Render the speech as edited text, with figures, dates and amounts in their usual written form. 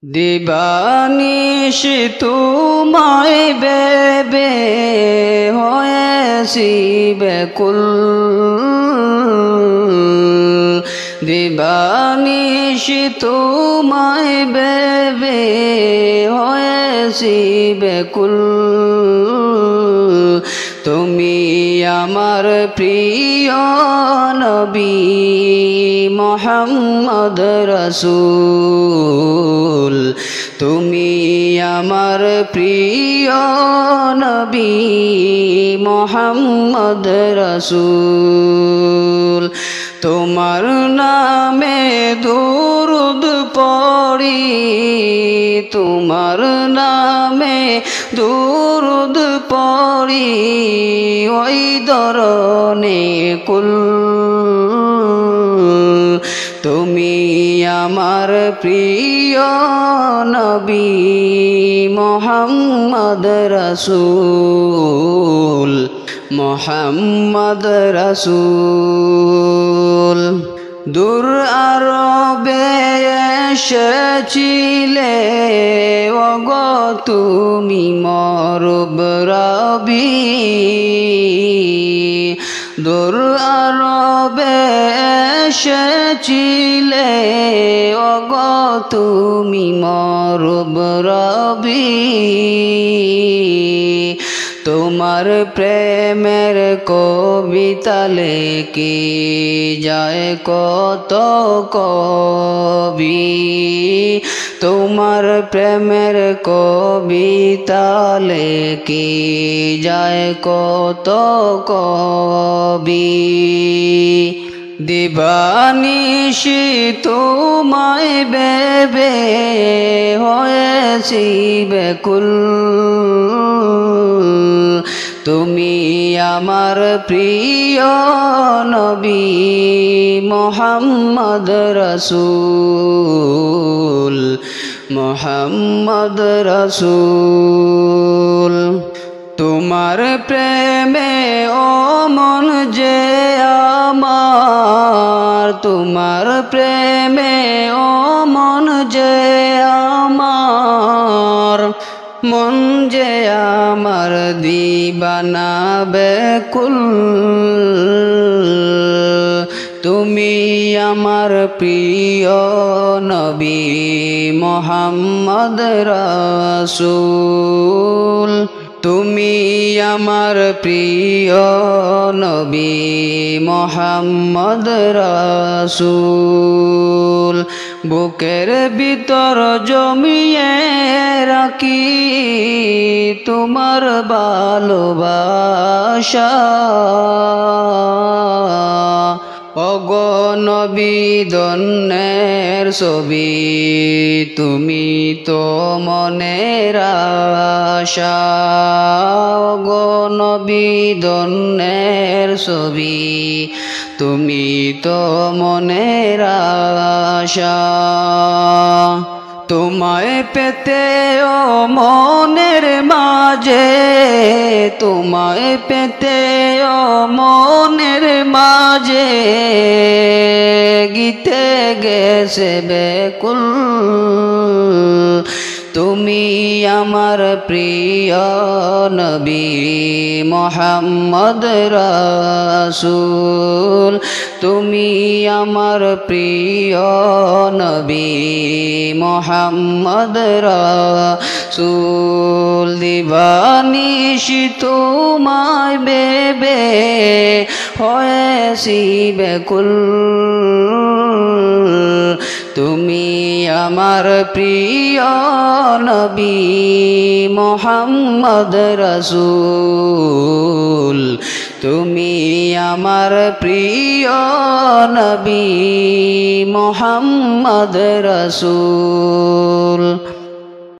দিবানিশ তোমায় বেবে হয়েছি ব্যাকুল, দিবানিশ তোমায় বেবে হয়েছি ব্যাকুল। তুমি আমার প্রিয় নবী মুহাম্মদ রাসূল, তুমি আমার প্রিয় নবী মুহাম্মদ রাসূল। তোমার নামে দুরূদ পড়ি, তোমার নামে দুরূদ পড়ি ওই দরনে কুল। তুমি আমার প্রিয় নবী মুহাম্মদ রাসূল, মুহাম্মদ রাসূল। দূর আরবে এসেছিলে ওগো তুমি মরব রবি, দূর আরবে এসেছিলে ওগো তুমি মরব রবি। তোমার প্রেমের কবিতা লেখি যায় কত কবি, তোমার প্রেমের কবিতা লেখি যায় কত কবি। দিবানিশি তোমায় বেবে হয়েছি ব্যাকুল, তুমি আমার প্রিয় নবী মুহাম্মদ রাসূল, মুহাম্মদ রাসূল। তোমার প্রেমে ও মন যে আমার, তোমার প্রেমে ও মন যে আমার, মন যে আমার দিবানা ব্যাকুল। তুমি আমার প্রিয় নবী মুহাম্মদ রাসূল, তুমি আমার প্রিয় নবী মুহাম্মদ রাসূল। বুকের ভিতর জমিয়ে রাখি তোমার ভালোবাসা, ওগো নবী ধন্যের ছবি তুমি তো মনের আশা, ওগো নবী ধন্যের ছবি তুমি তো মনের আশা। তোমায় পেতে ও মনের মাঝে, তোমায় পেতে ও মনের মাঝে গীতে গেছে ব্যাকুল। তুমি আমার প্রিয় নবী মুহাম্মদ রাসূল, তুমি আমার প্রিয় নবী মুহাম্মদ রাসূল। দিবানিশি তোমায় বেবে হয়েছি ব্যাকুল, তুমি আমার প্রিয় নবী মুহাম্মদ রাসূল, তুমি আমার প্রিয় নবী মুহাম্মদ রাসূল।